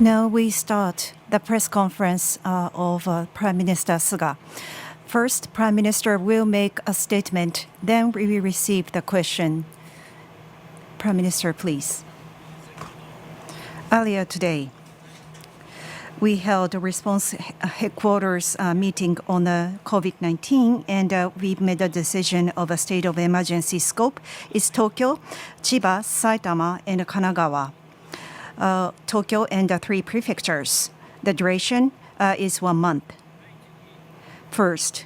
Now we start the press conference of Prime Minister Suga. First, Prime Minister will make a statement, then we will receive the question. Prime Minister, please. Earlier today, we held a response headquarters meeting on the COVID-19, and we've made a decision of a state of emergency scope. It's Tokyo, Chiba, Saitama, and Kanagawa. Tokyo and the 3 prefectures. The duration is 1 month. First,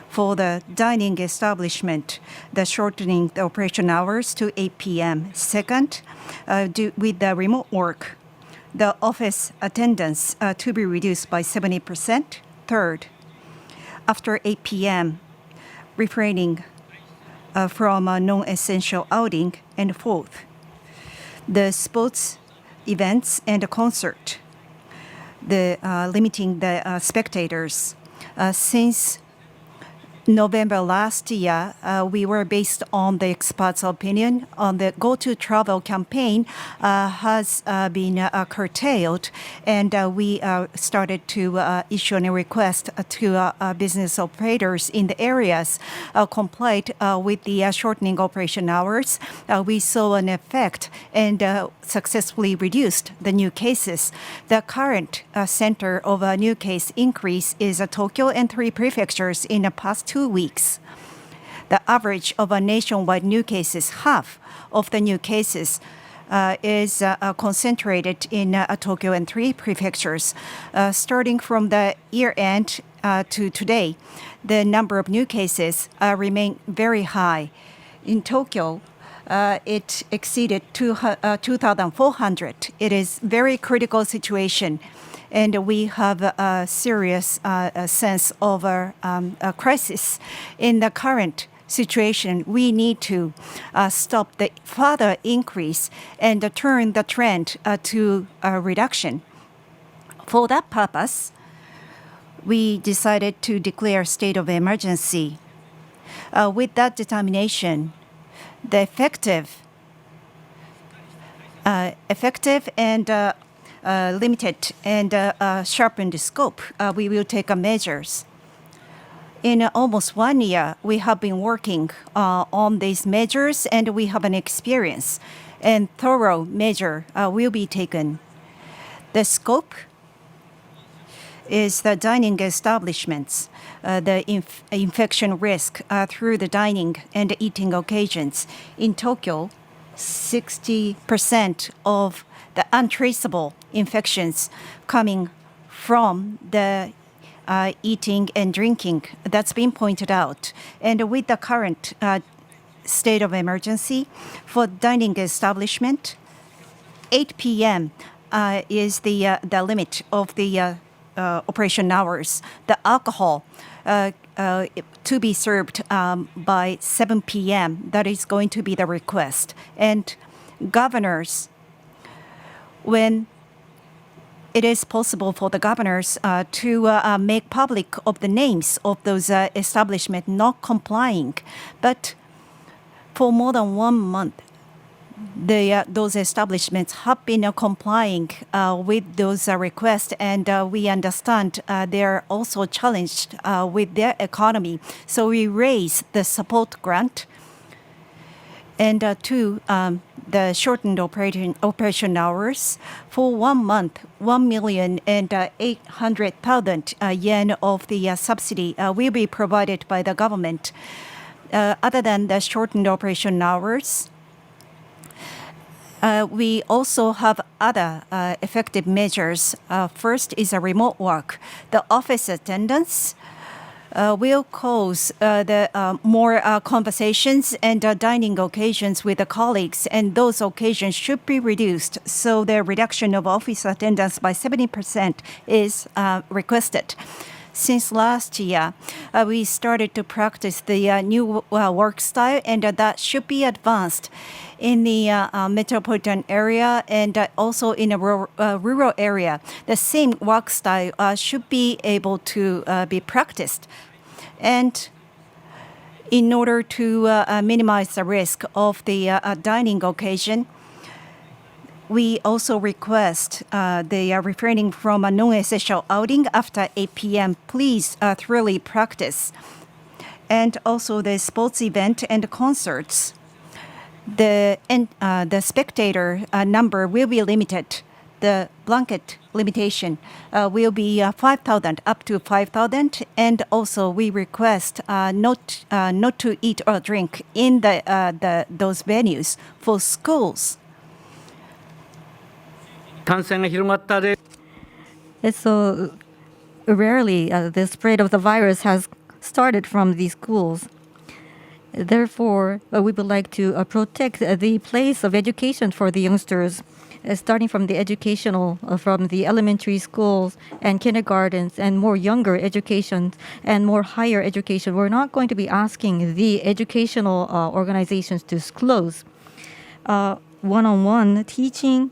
for the dining establishment, the shortening the operation hours to 8 p.m. Second, with the remote work, the office attendance to be reduced by 70%. Third, after 8 p.m., refraining from a non-essential outing. And fourth, the sports events and the concert, limiting the spectators. Since November last year, we were based on the experts' opinion on the Go to Travel campaign has been curtailed, and we started to issue a request to business operators in the areas complied with the shortening operation hours. We saw an effect and successfully reduced the new cases. The current center of a new case increase is Tokyo and 3 prefectures in the past 2 weeks. The average of a nationwide new cases, half of the new cases is concentrated in Tokyo and 3 prefectures. Starting from the year end to today, the number of new cases remain very high. In Tokyo, it exceeded 2,400. It is very critical situation. And we have a serious sense of a crisis. In the current situation, we need to stop the further increase and turn the trend to a reduction. For that purpose, we decided to declare state of emergency. With that determination, the effective and limited and sharpened scope, we will take measures. In almost 1 year, we have been working on these measures, and we have an experience, and thorough measure will be taken. The scope is the dining establishments, the infection risk through the dining and eating occasions. In Tokyo, 60% of the untraceable infections coming from the eating and drinking, that's been pointed out. And with the current state of emergency for dining establishment, 8 p.m. Is the limit of the operation hours. The alcohol to be served by 7 p.m., that is going to be the request. And governors, when it is possible for the governors to make public of the names of those establishments not complying, but for more than 1 month, those establishments have been complying with those requests, and we understand they are also challenged with their economy. So we raise the support grant and to the shortened operation hours for 1 month, 1,800,000 yen of the subsidy will be provided by the government. Other than the shortened operation hours, we also have other effective measures. First is a remote work. The office attendance will cause more conversations and dining occasions with the colleagues, and those occasions should be reduced. So the reduction of office attendance by 70% is requested. Since last year, we started to practice the new work style, and that should be advanced in the metropolitan area and also in a rural area. The same work style should be able to be practiced. And in order to minimize the risk of the dining occasion, We also request they are refraining from a non-essential outing after 8 p.m. Please thoroughly practice. And also the sports event and concerts. The spectator number will be limited. The blanket limitation will be 5,000 up to 5,000, and also we request not to eat or drink in those venues for schools. 感染が広がったで。So rarely the spread of the virus has started from these schools. Therefore, we would like to protect the place of education for the youngsters, starting from the educational, from the elementary schools and kindergartens and more younger education and more higher education. We're not going to be asking the educational organizations to close. One-on-one teaching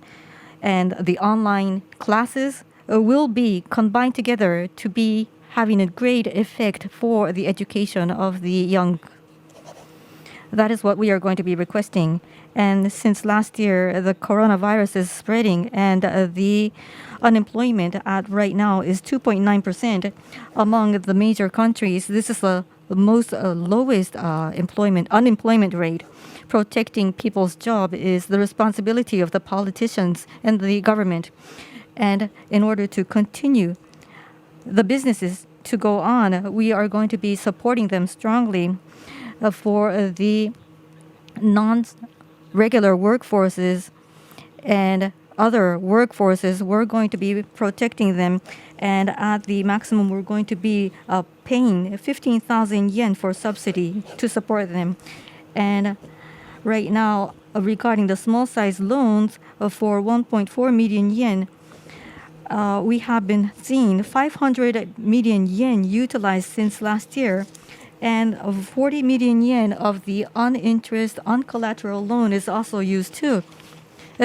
and the online classes will be combined together to be having a great effect for the education of the young. That is what we are going to be requesting. And since last year, the coronavirus is spreading and the unemployment at right now is 2.9% among the major countries. This is the most lowest unemployment rate. Protecting people's job is the responsibility of the politicians and the government. And in order to continue the businesses to go on, we are going to be supporting them strongly. For the non-regular workforces and other workforces, we're going to be protecting them. And at the maximum, we're going to be paying 15,000 yen for subsidy to support them. And right now, regarding the small-size loans for 1.4 million yen, we have been seeing 500 million yen utilized since last year. And 40 million yen of the uninterest, uncollateral loan is also used too.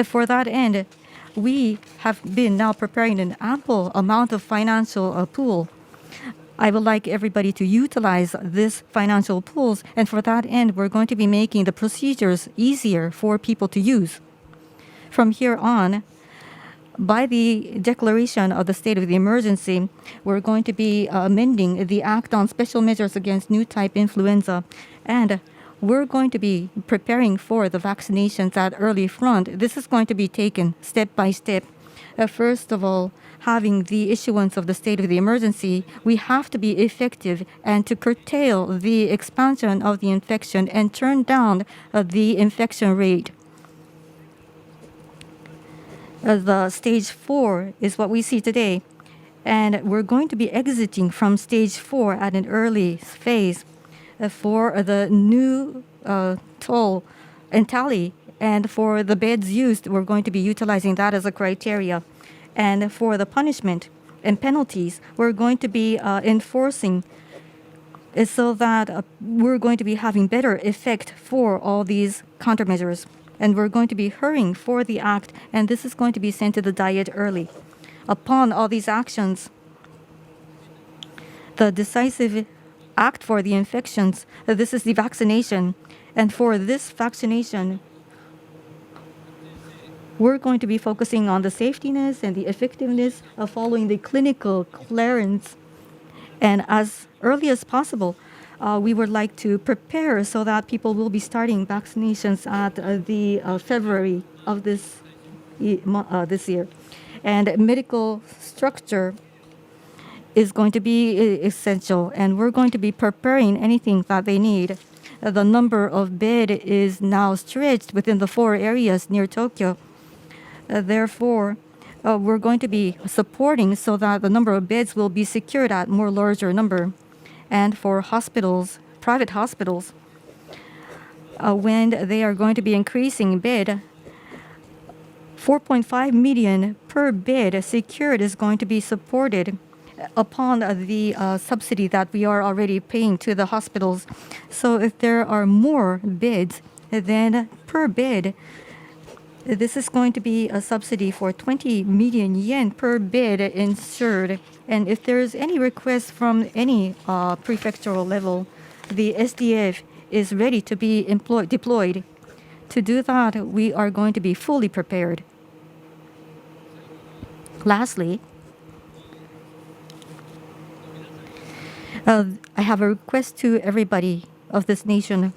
For that end, we have been now preparing an ample amount of financial pool. I would like everybody to utilize this financial pools, and for that end, we're going to be making the procedures easier for people to use. From here on, by the declaration of the state of the emergency, we're going to be amending the Act on Special Measures Against New Type Influenza, and we're going to be preparing for the vaccinations at early front. This is going to be taken step by step. First of all, having the issuance of the state of the emergency, we have to be effective and to curtail the expansion of the infection and turn down the infection rate. The stage 4 is what we see today. And we're going to be exiting from stage 4 at an early phase for the new toll and tally. And for the beds used, we're going to be utilizing that as a criteria. And for the punishment and penalties, we're going to be enforcing so that we're going to be having better effect for all these countermeasures. And we're going to be hurrying for the act, and this is going to be sent to the Diet early. Upon all these actions, the decisive act for the infections, this is the vaccination. And for this vaccination, we're going to be focusing on the safetiness and the effectiveness of following the clinical clearance. And as early as possible, we would like to prepare so that people will be starting vaccinations at the February of this year. And medical structure is going to be essential, and we're going to be preparing anything that they need. The number of bed is now stretched within the 4 areas near Tokyo. Therefore, we're going to be supporting so that the number of beds will be secured at more larger number. And for hospitals, private hospitals, when they are going to be increasing bed, 4.5 million per bed secured is going to be supported upon the subsidy that we are already paying to the hospitals. So if there are more beds, then per bed, this is going to be a subsidy for 20 million yen per bed insured. And if there is any request from any prefectural level, the SDF is ready to be deployed. To do that, we are going to be fully prepared. Lastly, I have a request to everybody of this nation.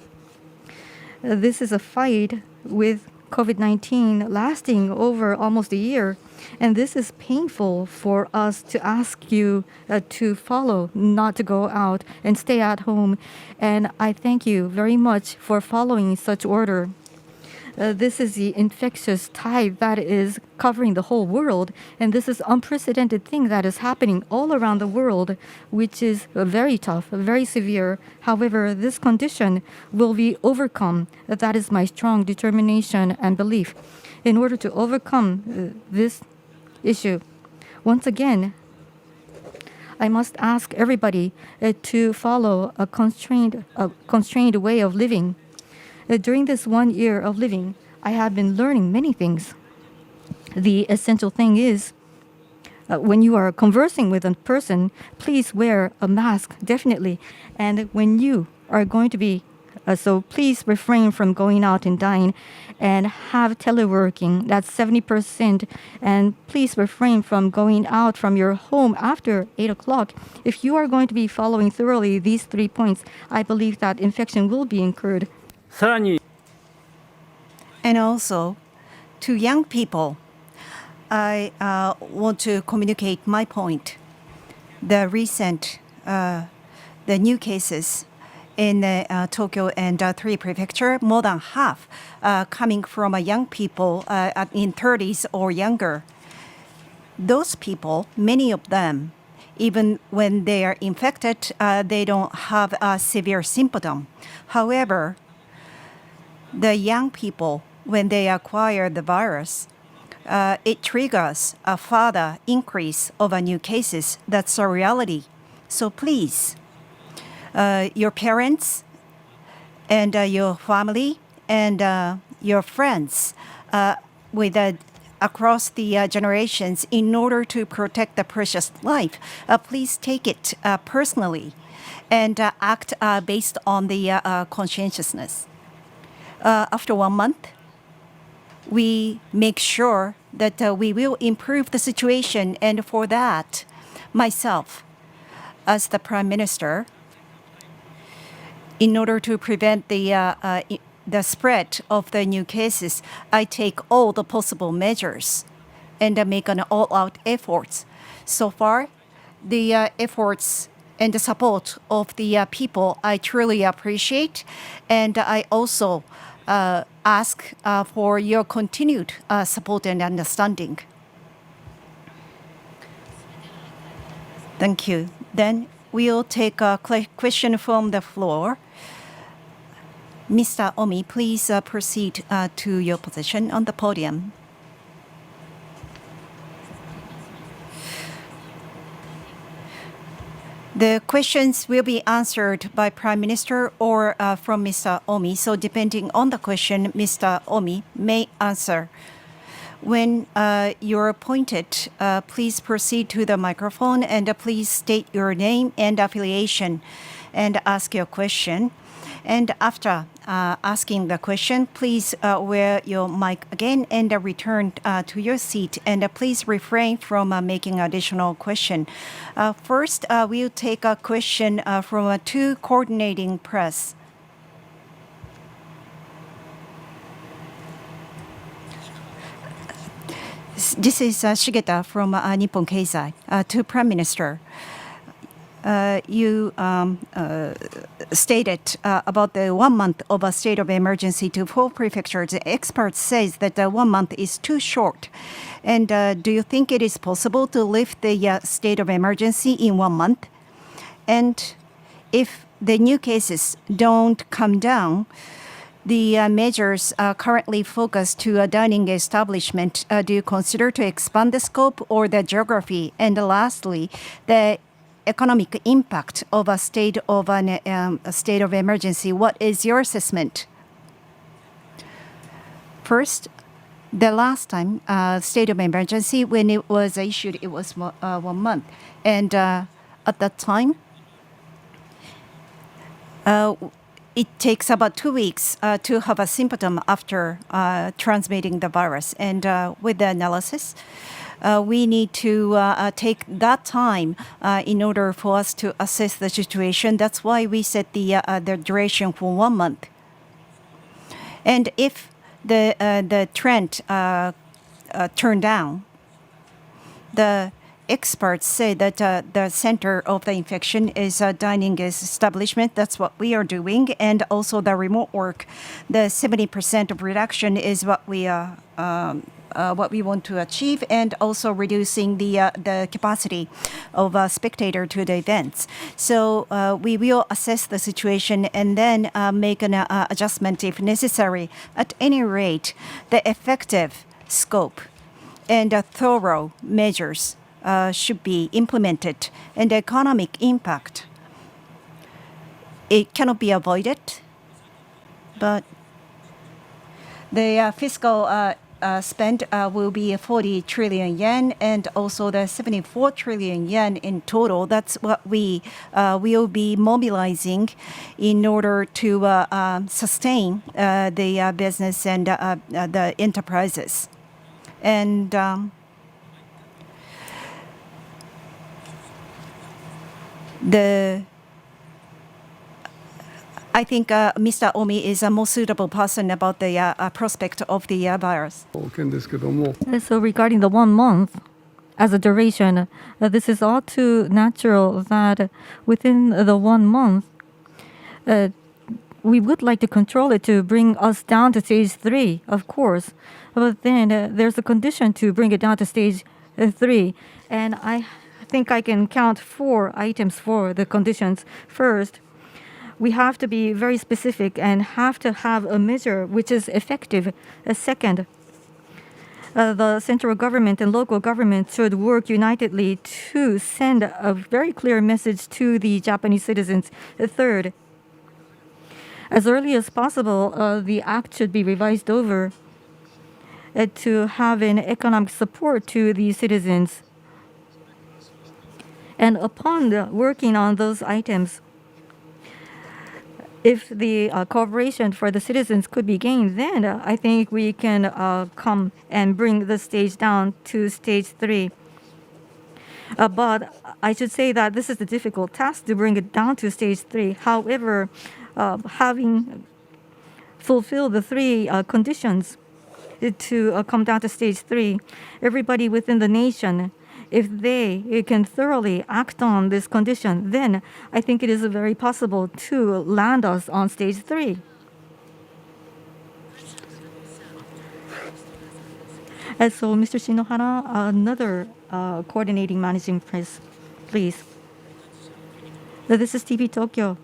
This is a fight with COVID-19 lasting over almost a year. And this is painful for us to ask you to follow, not to go out and stay at home. And I thank you very much for following such order. This is the infectious tide that is covering the whole world, and this is unprecedented thing that is happening all around the world, which is very tough, very severe. However, this condition will be overcome. That is my strong determination and belief. In order to overcome this issue, once again, I must ask everybody to follow a constrained way of living. During this 1 year of living, I have been learning many things. The essential thing is, when you are conversing with a person, please wear a mask, definitely. And when you are going to be, so please refrain from going out and dine and have teleworking, that's 70%. And please refrain from going out from your home after 8 o'clock. If you are going to be following thoroughly these 3 points, I believe that infection will be incurred. さらに And also, to young people, I want to communicate my point. The recent, the new cases in Tokyo and 3 prefecture, more than half coming from young people in 30s or younger. Those people, many of them, even when they are infected, they don't have a severe symptom. However, the young people, when they acquire the virus, it triggers a further increase of new cases. That's a reality. So please, your parents and your family and your friends across the generations, in order to protect the precious life, please take it personally and act based on the conscientiousness. After 1 month, we make sure that we will improve the situation. And for that, myself, as the Prime Minister, in order to prevent the spread of the new cases, I take all the possible measures and make an all-out effort. So far, the efforts and the support of the people, I truly appreciate. And I also ask for your continued support and understanding. Thank you. Then we'll take a question from the floor. Mr. Omi, please proceed to your position on the podium. The questions will be answered by Prime Minister or from Mr. Omi. So depending on the question, Mr. Omi may answer. When you're appointed, please proceed to the microphone and please state your name and affiliation and ask your question. And after asking the question, please wear your mic again and return to your seat. And please refrain from making additional question. First, we'll take a question from 2 coordinating press. This is Shigeta from Nippon Keizai. To Prime Minister. You stated about the 1 month of a state of emergency to 4 prefectures. The experts say that 1 month is too short. And do you think it is possible to lift the state of emergency in 1 month? And if the new cases don't come down, the measures are currently focused to a dining establishment. Do you consider to expand the scope or the geography? And lastly, the economic impact of a state of emergency. What is your assessment? First, the last time state of emergency, when it was issued, it was 1 month, and at that time, it takes about 2 weeks to have a symptom after transmitting the virus. And with the analysis, we need to take that time in order for us to assess the situation. That's why we set the duration for 1 month. And if the trend turned down, the experts say that the center of the infection is a dining establishment. That's what we are doing. And also the remote work, the 70% of reduction is what we want to achieve, and also reducing the capacity of a spectator to the events. So we will assess the situation and then make an adjustment if necessary. At any rate, the effective scope and thorough measures should be implemented, and the economic impact, it cannot be avoided, but the fiscal spend will be 40 trillion yen, and also the 74 trillion yen in total. That's what we will be mobilizing in order to sustain the business and the enterprises. And I think Mr. Omi is a more suitable person about the prospect of the virus. 件ですけども、 So regarding the 1 month as a duration, this is all too natural that within the 1 month, we would like to control it to bring us down to stage 3, of course. But then there's a condition to bring it down to stage 3. And I think I can count 4 items for the conditions. First, we have to be very specific and have to have a measure which is effective. Second, the central government and local government should work unitedly to send a very clear message to the Japanese citizens. Third, as early as possible, the act should be revised over to have an economic support to the citizens. And upon working on those items, if the cooperation for the citizens could be gained, then I think we can come and bring the stage down to stage 3. But I should say that this is a difficult task to bring it down to stage 3. However, having fulfilled the 3 conditions to come down to stage 3, everybody within the nation, if they can thoroughly act on this condition, then I think it is very possible to land us on stage 3. And so, Mr. Shinohara, another coordinating managing press, please. This is TV Tokyo.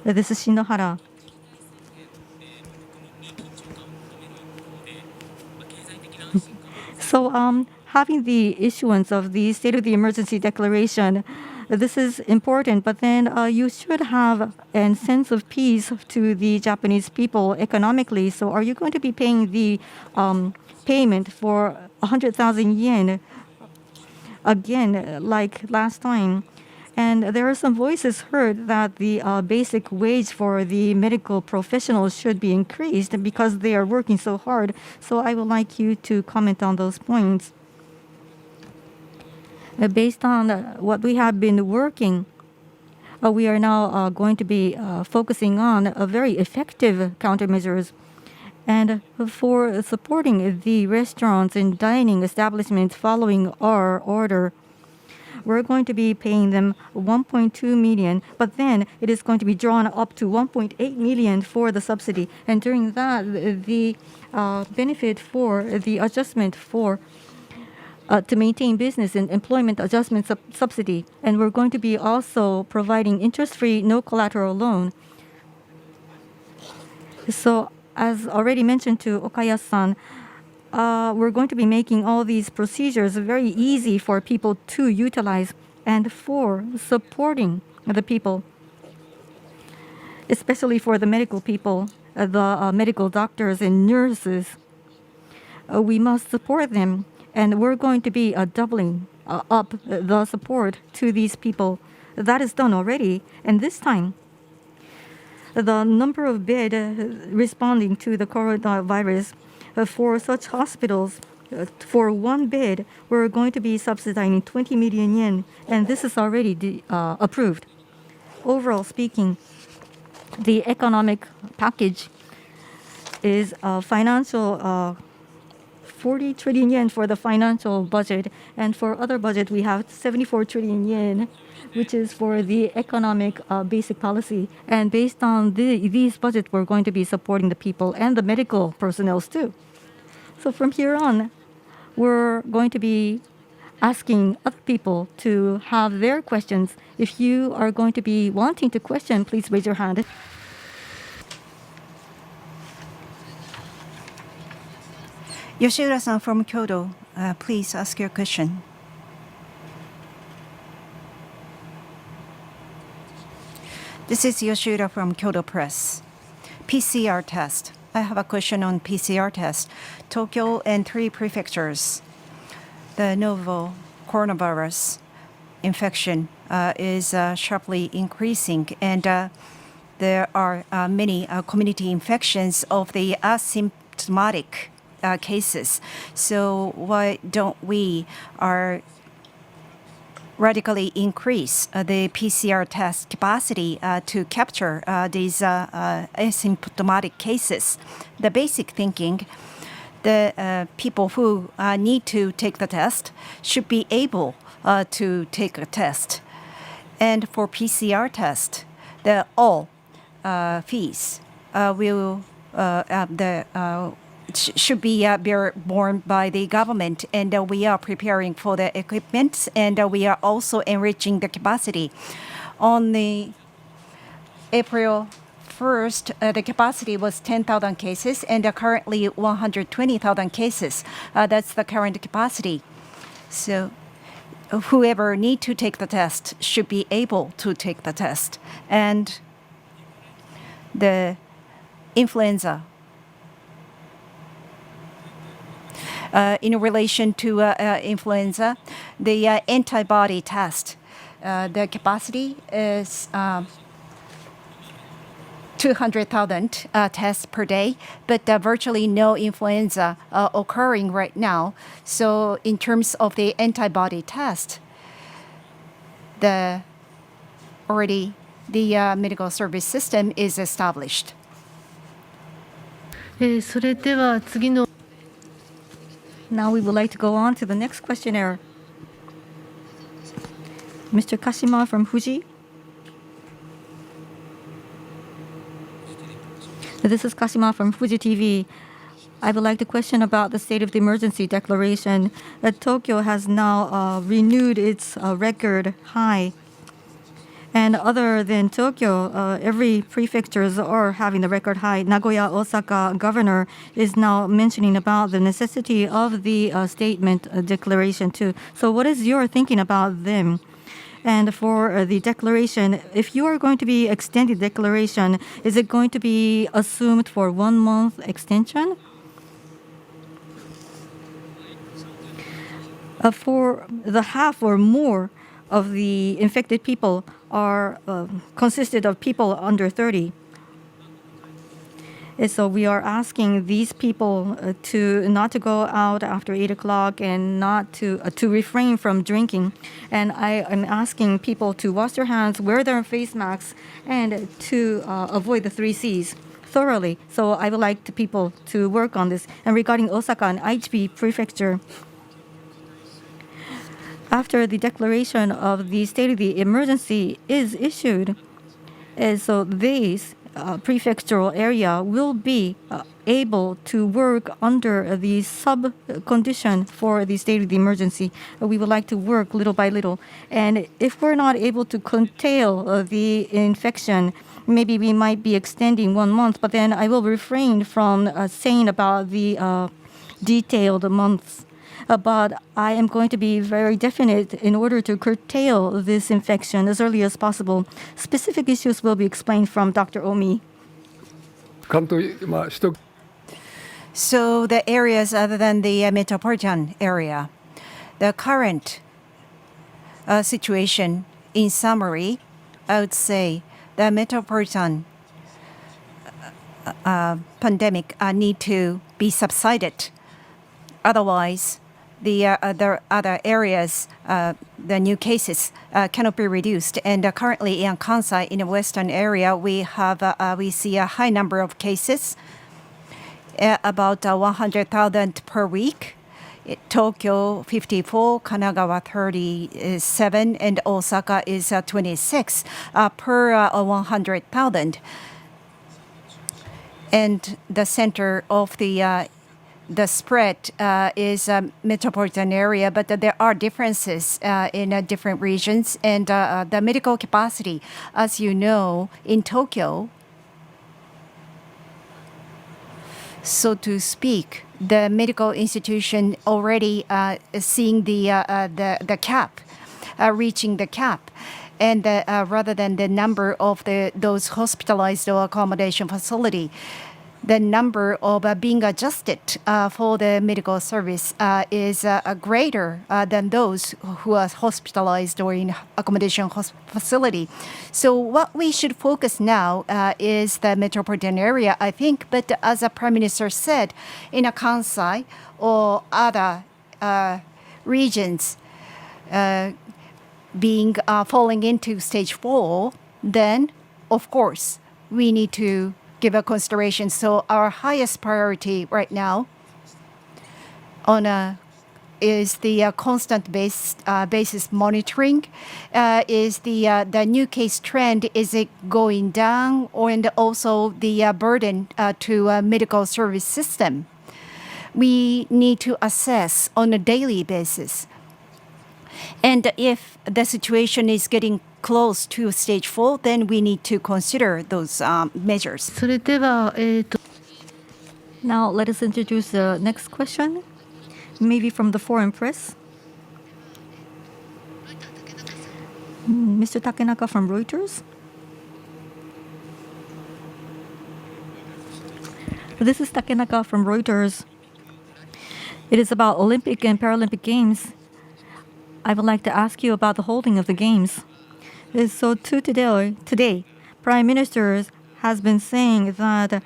This is Shinohara. So, having the issuance of the State of the Emergency Declaration, this is important, but then you should have a sense of peace to the Japanese people economically. So are you going to be paying the payment for 100,000 yen again, like last time? And there are some voices heard that the basic wage for the medical professionals should be increased because they are working so hard. So I would like you to comment on those points. Based on what we have been working, we are now going to be focusing on very effective countermeasures. And for supporting the restaurants and dining establishments following our order, we're going to be paying them 1.2 million, but then it is going to be drawn up to 1.8 million for the subsidy. And during that, the benefit for the adjustment for to maintain business and employment adjustment subsidy. And we're going to be also providing interest-free, no collateral loan. So as already mentioned to Okaya-san, we're going to be making all these procedures very easy for people to utilize and for supporting the people, especially for the medical people, the medical doctors and nurses. We must support them. And we're going to be doubling up the support to these people. That is done already. And this time, the number of beds responding to the coronavirus for such hospitals for one bed, we're going to be subsidizing 20 million yen, and this is already approved. Overall speaking, the economic package is financial 40 trillion yen for the financial budget, and for other budget we have 74 trillion yen, which is for the economic basic policy. And based on these budgets, we're going to be supporting the people and the medical personnel too. So from here on, we're going to be asking other people to have their questions. If you are going to be wanting to question, please raise your hand. Yoshida-san from Kyoto, please ask your question. This is Yoshida from Kyoto Press. PCR test. I have a question on PCR test. Tokyo and 3 prefectures. The novel coronavirus infection is sharply increasing, and there are many community infections of the asymptomatic cases. So why don't we radically increase the PCR test capacity to capture these asymptomatic cases? The basic thinking, the people who need to take the test should be able to take a test. And for PCR test, all fees will should be borne by the government, and we are preparing for the equipment, and we are also enriching the capacity. On the April 1st, the capacity was 10,000 cases, and currently 120,000 cases. That's the current capacity. So whoever need to take the test should be able to take the test. And the influenza, in relation to influenza, the antibody test, the capacity is 200,000 tests per day, but virtually no influenza occurring right now. So in terms of the antibody test, already the medical service system is established. それでは次の Now we would like to go on to the next questionnaire. Mr. Kashima from Fuji. This is Kashima from Fuji TV. I would like to question about the state of the emergency declaration. Tokyo has now renewed its record high. And other than Tokyo, every prefectures are having the record high. Nagoya, Osaka governor is now mentioning about the necessity of the statement declaration too. So what is your thinking about them? And for the declaration, if you are going to be extended declaration, is it going to be assumed for 1 month extension? For the half or more of the infected people are consisted of people under 30. And so we are asking these people to not to go out after 8 o'clock and not to refrain from drinking. And I am asking people to wash their hands, wear their face masks, and to avoid the 3 C's thoroughly. So I would like people to work on this. And regarding Osaka and Aichi Prefecture, after the declaration of the state of the emergency is issued, so these prefectural area will be able to work under the sub-condition for the state of the emergency. We would like to work little by little. And if we're not able to curtail the infection, maybe we might be extending 1 month, but then I will refrain from saying about the detailed months. But I am going to be very definite in order to curtail this infection as early as possible. Specific issues will be explained from Dr. Omi. So the areas other than the metropolitan area, the current situation, in summary, I would say the metropolitan pandemic need to be subsided Otherwise, the other areas, the new cases cannot be reduced. And currently in Kansai, in the western area, we see a high number of cases, about 100,000 per week. Tokyo 54, Kanagawa 37, and Osaka is 26 per 100,000. And the center of the spread is metropolitan area, but there are differences in different regions. And the medical capacity, as you know, in Tokyo, so to speak, the medical institution already seeing the cap, reaching the cap. And rather than the number of those hospitalized or accommodation facility, the number of being adjusted for the medical service is greater than those who are hospitalized or in accommodation facility. So what we should focus now is the metropolitan area, I think. But as the Prime Minister said, in a Kansai or other regions being falling into stage 4, then of course we need to give a consideration. So our highest priority right now is the constant basis monitoring. Is the new case trend, is it going down, and also the burden to medical service system? We need to assess on a daily basis. And if the situation is getting close to stage 4, then we need to consider those measures. それでは、Now let us introduce the next question, maybe from the foreign press. Mr. Takenaka from Reuters. This is Takenaka from Reuters. It is about Olympic and Paralympic Games. I would like to ask you about the holding of the games. So today, Prime Minister has been saying that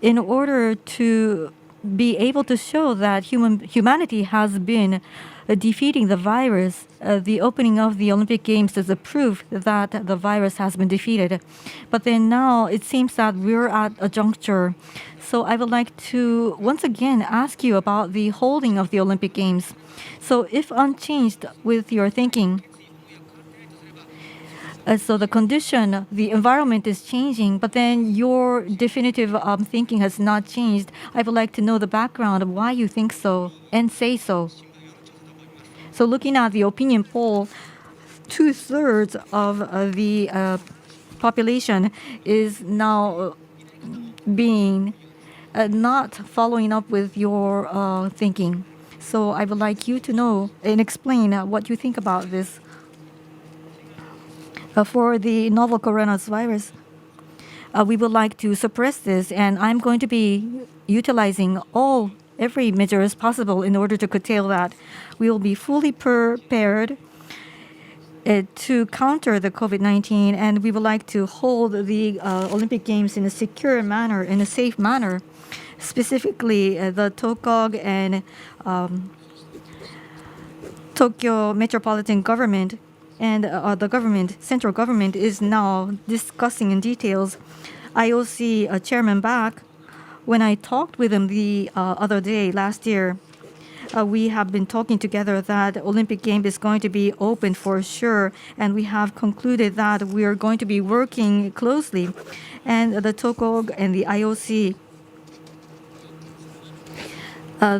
in order to be able to show that humanity has been defeating the virus, the opening of the Olympic Games is a proof that the virus has been defeated. But then now it seems that we're at a juncture. So I would like to once again ask you about the holding of the Olympic Games. So if unchanged with your thinking, so the condition, the environment is changing, but then your definitive thinking has not changed. I would like to know the background of why you think so and say so. So looking at the opinion poll, 2/3 of the population is now being not following up with your thinking. So I would like you to know and explain what you think about this. For the novel coronavirus, we would like to suppress this, and I'm going to be utilizing every measures possible in order to curtail that. We will be fully prepared to counter the COVID-19, and we would like to hold the Olympic Games in a secure manner, in a safe manner. Specifically, the TOCOG and Tokyo Metropolitan Government and the central government is now discussing in details. IOC Chairman Bach, when I talked with him the other day, last year, we have been talking together that Olympic Games is going to be open for sure, and we have concluded that we are going to be working closely. And the TOCOG and the IOC,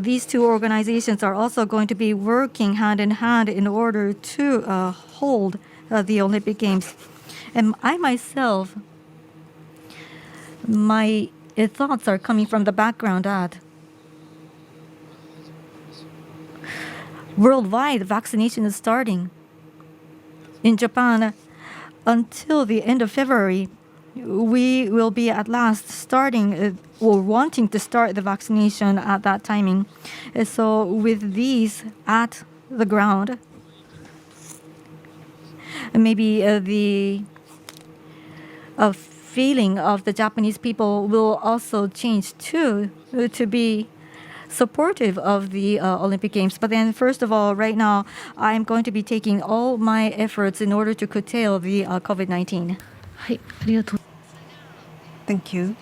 these two organizations are also going to be working hand in hand in order to hold the Olympic Games. And I myself, my thoughts are coming from the background that worldwide vaccination is starting. In Japan, until the end of February, we will be at last starting or wanting to start the vaccination at that timing. So with these at the ground, maybe the feeling of the Japanese people will also change too, to be supportive of the Olympic Games. But then, first of all, right now, I'm going to be taking all my efforts in order to curtail the COVID-19. はい、ありがとう。 Thank you.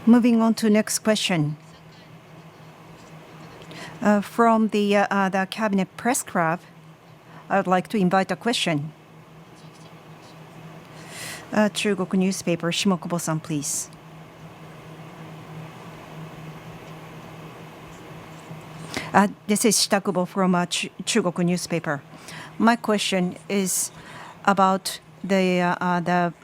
Moving on to next question. From the Cabinet Press Club, I'd like to invite a question. 中国 newspaper, 下久保さん, please. This is Shitakubo from Chugoku newspaper. My question is about the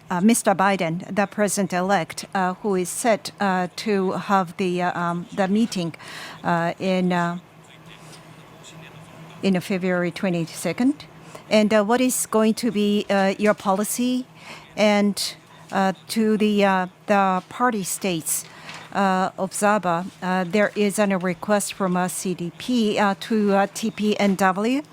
Mr. Biden, the president-elect, who is set to have the meeting in February 22nd. And what is going to be your policy and to the party states observer? There is a request from CDP to TPNW,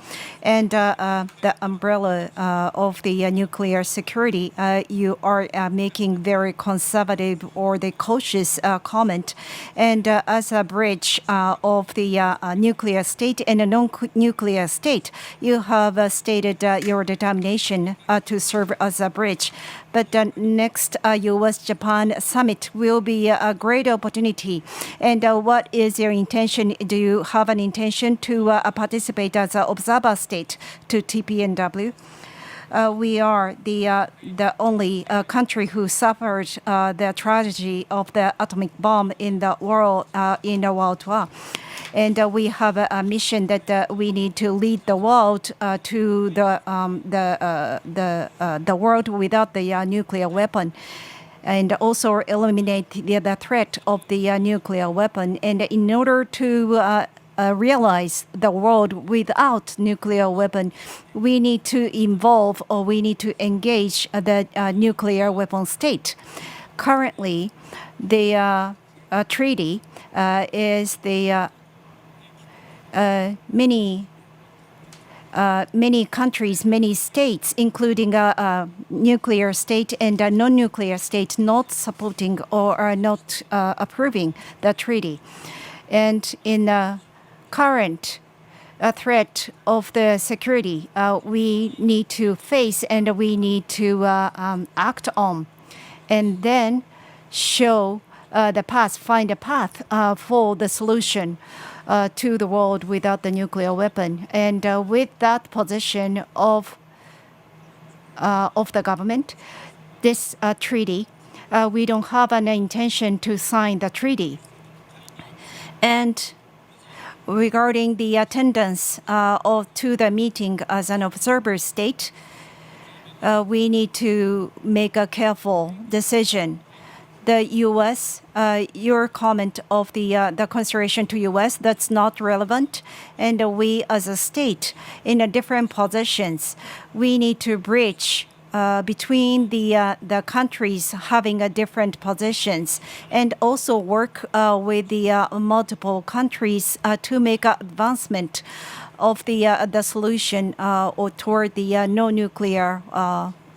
and the umbrella of the nuclear security. You are making very conservative or the cautious comment, and as a bridge of the nuclear state and a non-nuclear state, you have stated your determination to serve as a bridge. But the next U.S.-Japan summit will be a great opportunity. And what is your intention? Do you have an intention to participate as an observer state to TPNW? We are the only country who suffered the tragedy of the atomic bomb in the World War. And we have a mission that we need to lead the world to the world without the nuclear weapon, and also eliminate the threat of the nuclear weapon. And in order to realize the world without nuclear weapon, we need to involve or we need to engage the nuclear weapon state. Currently, the treaty is the many countries, many states, including a nuclear state and a non-nuclear state, not supporting or are not approving the treaty. And in the current threat of the security, we need to face and we need to act on, and then show the path, find a path for the solution to the world without the nuclear weapon. And with that position of the government, this treaty, we don't have an intention to sign the treaty. And regarding the attendance to the meeting as an observer state, we need to make a careful decision. The U.S., your comment of the consideration to U.S., that's not relevant. And we as a state, in a different positions, we need to bridge between the countries having a different positions, and also work with the multiple countries to make an advancement of the solution or toward the no-nuclear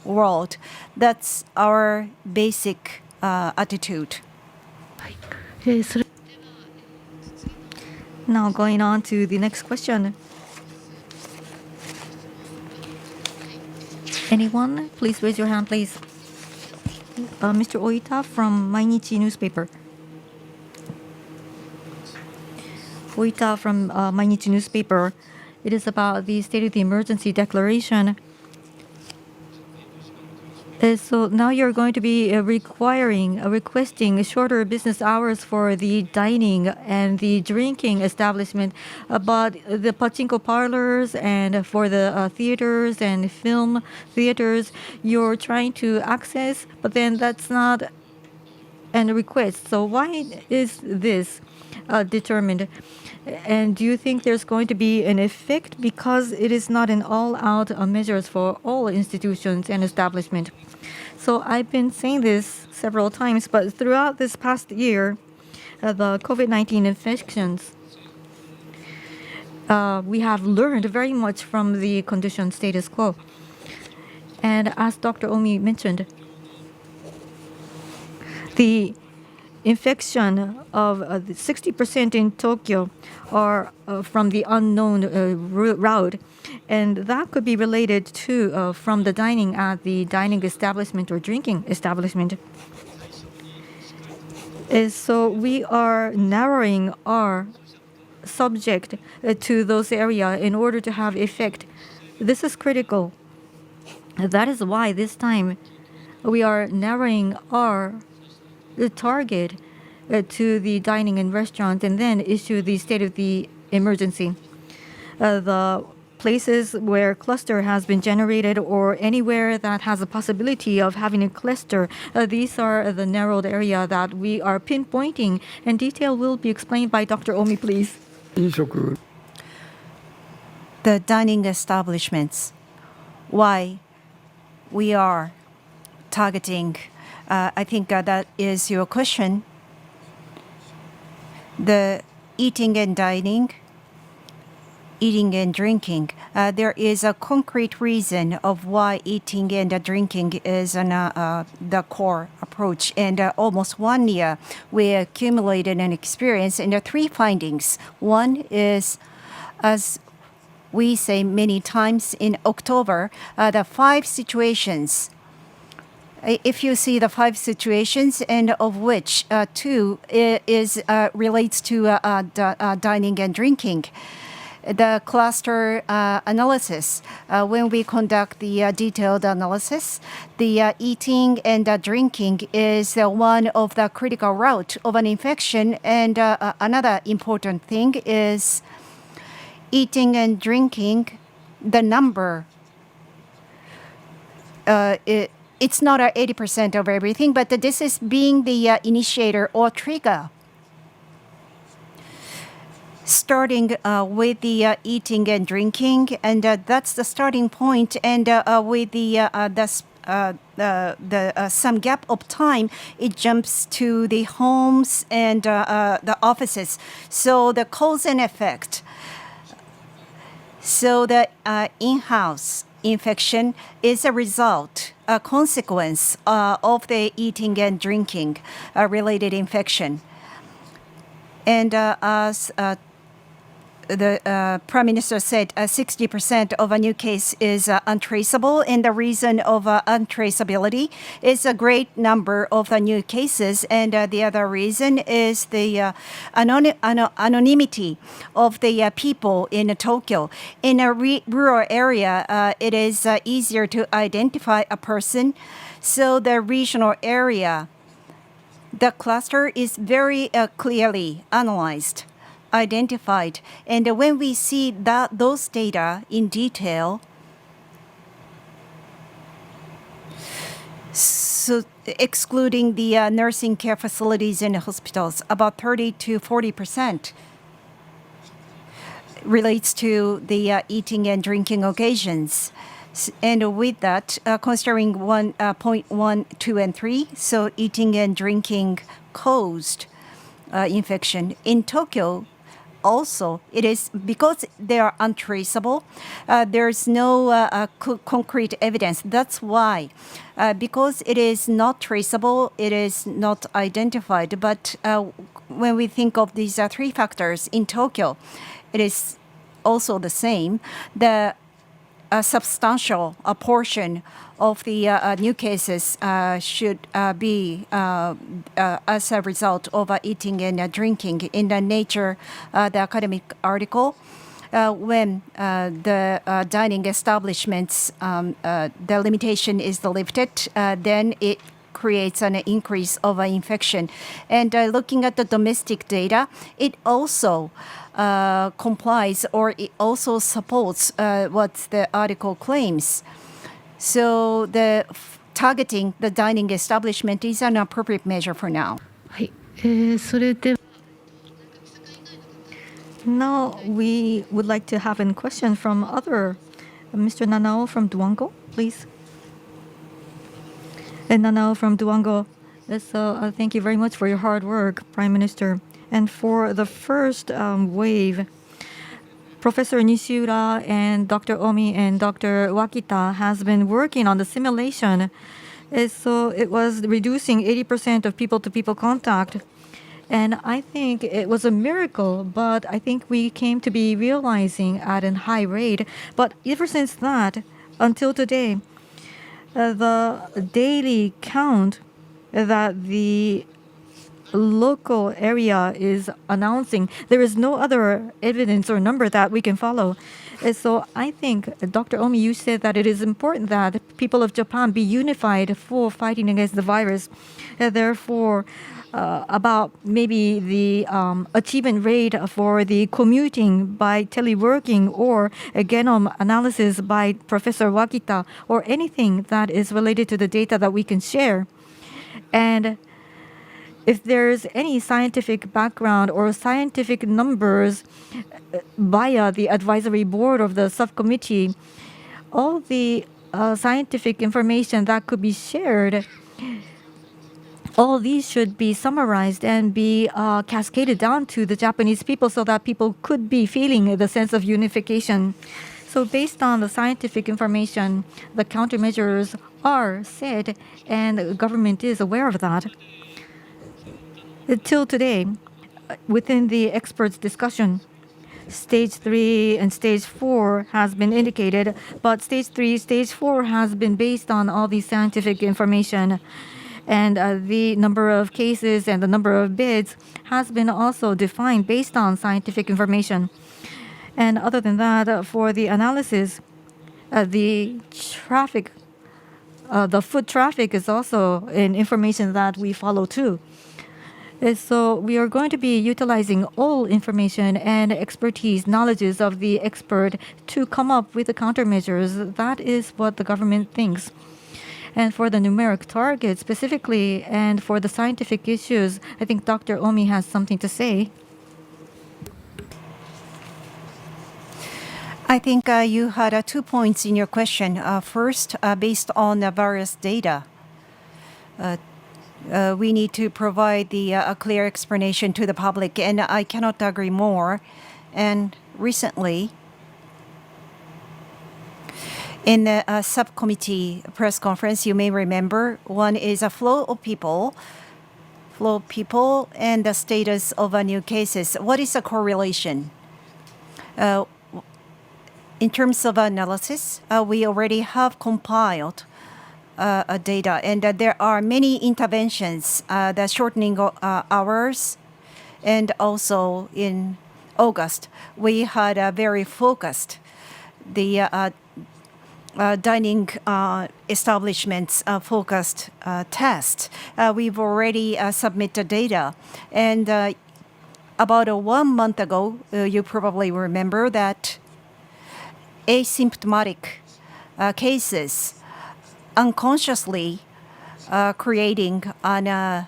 world. That's our basic attitude. それ Now going on to the next question. Anyone? Please raise your hand, please. Mr. Oita from Mainichi newspaper. Oita from Mainichi newspaper. It is about the State of the Emergency declaration. So now you're going to be requesting shorter business hours for the dining and the drinking establishment, but the pachinko parlors and for the theaters and film theaters, you're trying to access, but then that's not a request. So why is this determined? And do you think there's going to be an effect because it is not an all-out measures for all institutions and establishment? So I've been saying this several times, but throughout this past year, the COVID-19 infections, we have learned very much from the condition status quo. And as Dr. Omi mentioned, the infection of 60% in Tokyo are from the unknown route, and that could be related to from the dining at the dining establishment or drinking establishment. So we are narrowing our subject to those areas in order to have effect. This is critical. That is why this time we are narrowing our target to the dining and restaurant, and then issue the state of the emergency. The places where cluster has been generated or anywhere that has a possibility of having a cluster, these are the narrowed area that we are pinpointing, and detail will be explained by Dr. Omi, please. 飲食 The dining establishments, why we are targeting, I think that is your question. The eating and dining, eating and drinking, there is a concrete reason of why eating and drinking is the core approach. And almost 1 year, we accumulated an experience in the 3 findings. One is, as we say many times in October, the 5 situations. If you see the 5 situations, and of which 2 is relates to dining and drinking, the cluster analysis, when we conduct the detailed analysis, the eating and drinking is one of the critical route of an infection. And another important thing is eating and drinking, the number, it's not 80% of everything, but this is being the initiator or trigger. Starting with the eating and drinking, and that's the starting point. And with the some gap of time, it jumps to the homes and the offices. So the cause and effect. So the in-house infection is a result, a consequence of the eating and drinking related infection. And as the Prime Minister said, 60% of a new case is untraceable, and the reason of untraceability is a great number of the new cases, and the other reason is the anonymity of the people in Tokyo. In a rural area, it is easier to identify a person, so the regional area, the cluster is very clearly analyzed, identified. And when we see those data in detail, so excluding the nursing care facilities and hospitals, about 30 to 40% relates to the eating and drinking occasions. And with that, considering 1.1, 2, and 3, so eating and drinking caused infection. In Tokyo, also, it is because they are untraceable, there's no concrete evidence. That's why, because it is not traceable, it is not identified. But when we think of these 3 factors in Tokyo, it is also the same. The substantial portion of the new cases should be as a result of eating and drinking. In the Nature, the academic article, when the dining establishments, the limitation is lifted, then it creates an increase of infection. And looking at the domestic data, it also complies, or it also supports what the article claims. So the targeting the dining establishment is an appropriate measure for now. はい、それで Now we would like to have a question from other Mr. Nanao from Duango, please. And Nanao from Duango. So thank you very much for your hard work, Prime Minister. And for the first wave, Professor Nishiura and Dr. Omi and Dr. Wakita has been working on the simulation So it was reducing 80% of people-to-people contact. And I think it was a miracle, but I think we came to be realizing at a high rate. But ever since that, until today, the daily count that the local area is announcing, there is no other evidence or number that we can follow. So I think, Dr. Omi, you said that it is important that people of Japan be unified for fighting against the virus. Therefore, about maybe the achievement rate for the commuting by teleworking or a genome analysis by Professor Wakita or anything that is related to the data that we can share. And if there's any scientific background or scientific numbers via the advisory board of the subcommittee, all the scientific information that could be shared, all these should be summarized and be cascaded down to the Japanese people so that people could be feeling the sense of unification. So based on the scientific information, the countermeasures are set and the government is aware of that. Till today, within the experts' discussion, Stage 3 and Stage 4 has been indicated, but Stage 3, Stage 4 has been based on all the scientific information. And the number of cases and the number of beds has been also defined based on scientific information. And other than that, for the analysis, the traffic, the foot traffic is also an information that we follow too. So we are going to be utilizing all information and expertise, knowledges of the expert to come up with the countermeasures. That is what the government thinks. And for the numeric target specifically and for the scientific issues, I think Dr. Omi has something to say. I think you had 2 points in your question. First, based on the various data, we need to provide a clear explanation to the public, and I cannot agree more. And recently, in the subcommittee press conference, you may remember, one is a flow of people, and the status of new cases. What is the correlation? In terms of analysis, we already have compiled data, and there are many interventions, the shortening hours, and also in August, we had a very focused, the dining establishments focused test. We've already submitted data, and about 1 month ago, you probably remember that asymptomatic cases unconsciously creating and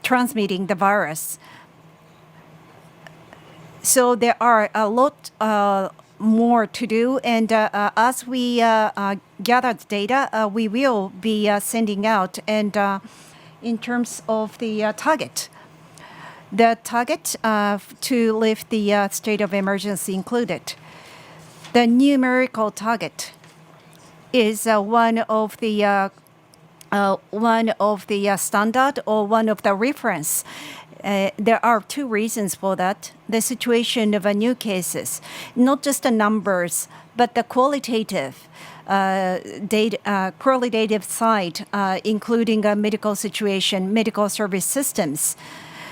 transmitting the virus. So there are a lot more to do, and as we gathered data, we will be sending out. And in terms of the target to lift the state of emergency included, the numerical target is one of the standard or one of the reference. There are 2 reasons for that. The situation of new cases, not just the numbers, but the qualitative data, qualitative side, including a medical situation, medical service systems.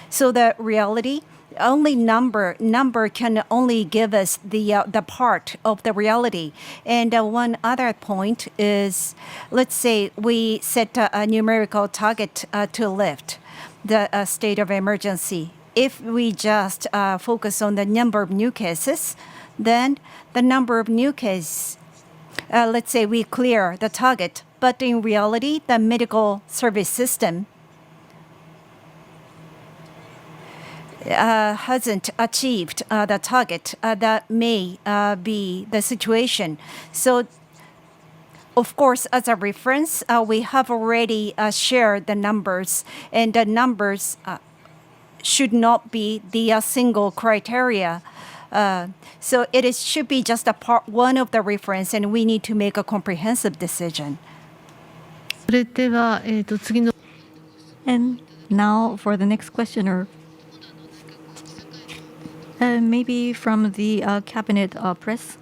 So the reality, only number can only give us the part of the reality. And one other point is, let's say we set a numerical target to lift the state of emergency. If we just focus on the number of new cases, then the number of new cases, let's say we clear the target, but in reality, the medical service system hasn't achieved the target. That may be the situation. So, of course, as a reference, we have already shared the numbers, and the numbers should not be the single criteria. So it should be just a part one of the reference, and we need to make a comprehensive decision. それでは、次の And now for the next questioner. Maybe from the cabinet press.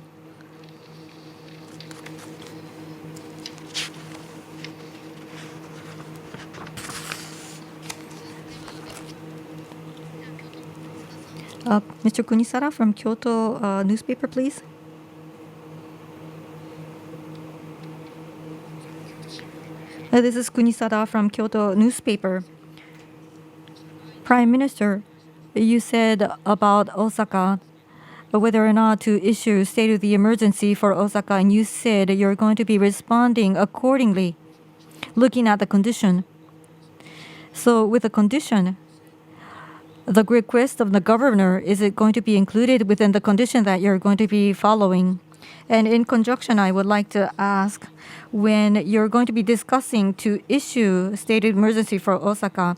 Mr. Kunisara from Kyoto newspaper, please. This is Kunisara from Kyoto newspaper. Prime Minister, you said about Osaka, whether or not to issue state of the emergency for Osaka, and you said you're going to be responding accordingly, looking at the condition. So with the condition, the request of the governor, is it going to be included within the condition that you're going to be following? And in conjunction, I would like to ask, when you're going to be discussing to issue state of emergency for Osaka,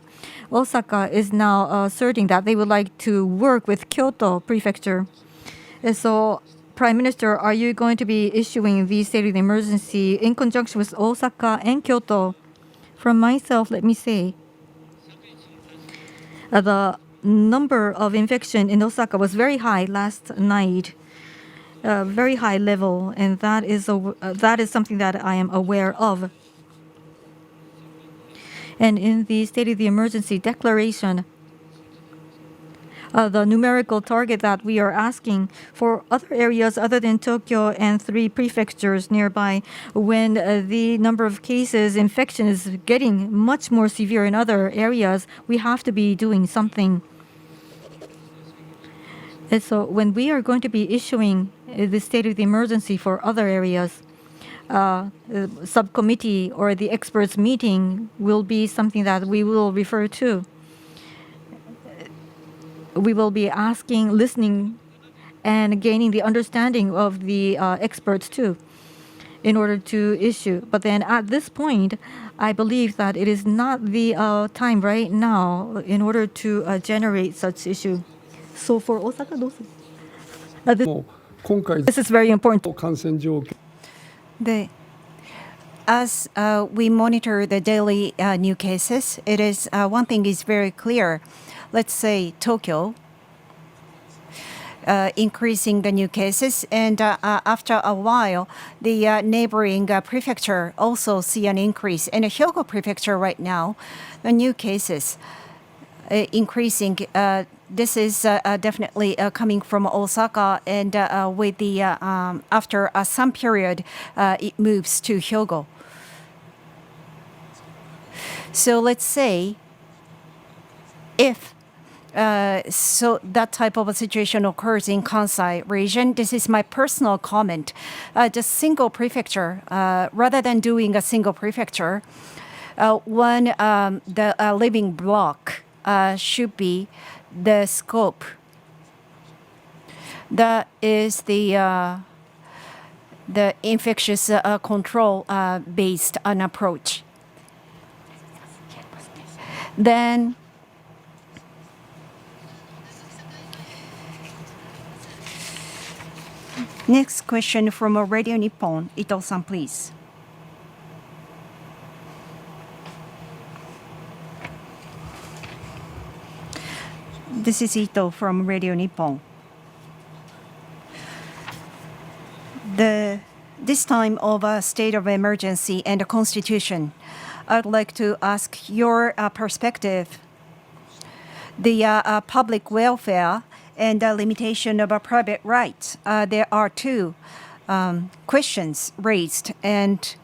Osaka is now asserting that they would like to work with Kyoto Prefecture. And so, Prime Minister, are you going to be issuing the state of the emergency in conjunction with Osaka and Kyoto? From myself, let me say, the number of infection in Osaka was very high last night, very high level, and that is something that I am aware of. And in the state of the emergency declaration, the numerical target that we are asking for other areas other than Tokyo and 3 prefectures nearby, when the number of cases, infection is getting much more severe in other areas, we have to be doing something. And so when we are going to be issuing the state of the emergency for other areas, the subcommittee or the experts meeting will be something that we will refer to. We will be asking, listening, and gaining the understanding of the experts too, in order to issue. But then at this point, I believe that it is not the time right now in order to generate such issue. So for Osaka, this is very important. As we monitor the daily new cases, it is one thing is very clear. Let's say Tokyo increasing the new cases, and after a while, the neighboring prefecture also see an increase. And the Hyogo prefecture right now, the new cases increasing. This is definitely coming from Osaka, and with the after some period, it moves to Hyogo. So let's say if so that type of a situation occurs in Kansai region, this is my personal comment. Just single prefecture, rather than doing a single prefecture, one the living block should be the scope. That is the infectious control based an approach. Then next question from Radio Nippon. Ito-san, please. This is Ito from Radio Nippon. This time of a state of emergency and a constitution, I'd like to ask your perspective. The public welfare and the limitation of a private rights. There are 2 questions raised and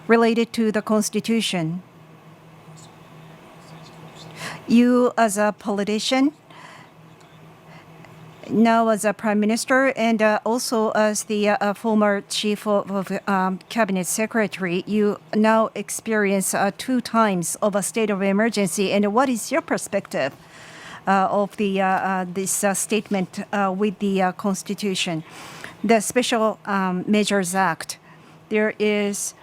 related to the constitution. You as a politician, now as a prime minister, and also as the former chief of cabinet secretary, you now experience 2 times of a state of emergency. And what is your perspective of the this statement with the constitution? The Special Measures Act, there is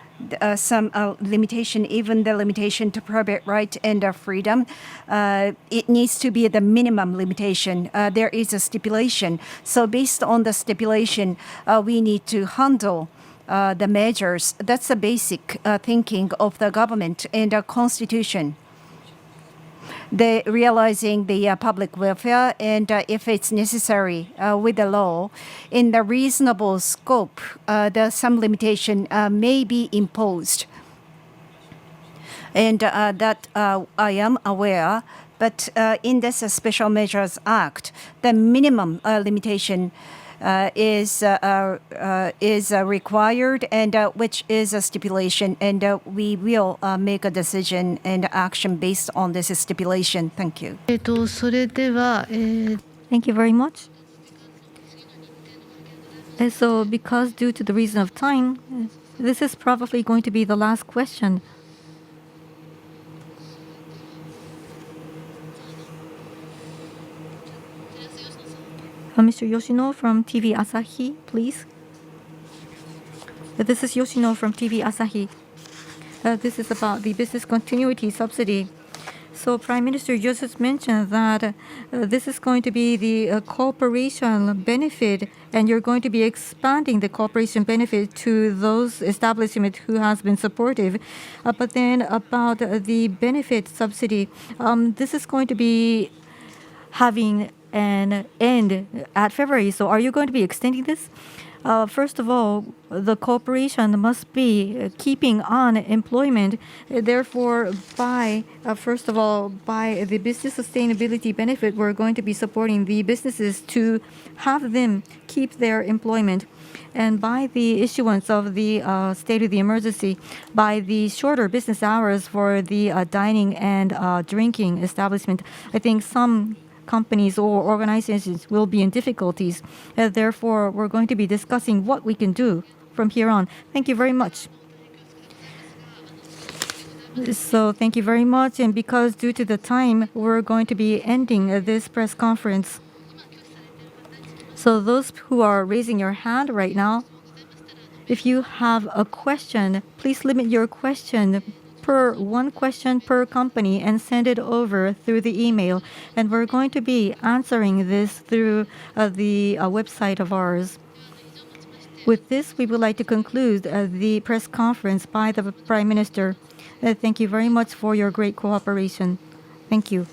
some limitation, even the limitation to private right and freedom. It needs to be the minimum limitation. There is a stipulation. So based on the stipulation, we need to handle the measures. That's the basic thinking of the government and the constitution. They realizing the public welfare, and if it's necessary with the law, in the reasonable scope, some limitation may be imposed. And that I am aware, but in this Special Measures Act, the minimum limitation is required, and which is a stipulation, and we will make a decision and action based on this stipulation. Thank you. それでは、Thank you very much. And so, because due to the reason of time, this is probably going to be the last question. Mr. Yoshino from TV Asahi, please. This is Yoshino from TV Asahi. This is about the business continuity subsidy. So Prime Minister just mentioned that this is going to be the cooperation benefit, and you're going to be expanding the cooperation benefit to those establishments who has been supportive. But then about the benefit subsidy, this is going to be having an end at February. So are you going to be extending this? First of all, the cooperation must be keeping on employment. Therefore, first of all, by the business sustainability benefit, we're going to be supporting the businesses to have them keep their employment. And by the issuance of the state of the emergency, by the shorter business hours for the dining and drinking establishment, I think some companies or organizations will be in difficulties. Therefore, we're going to be discussing what we can do from here on. Thank you very much. So thank you very much. And because due to the time, we're going to be ending this press conference. So those who are raising your hand right now, if you have a question, please limit your question per one question per company and send it over through the email. And we're going to be answering this through the website of ours. With this, we would like to conclude the press conference by the Prime Minister. Thank you very much for your great cooperation. Thank you.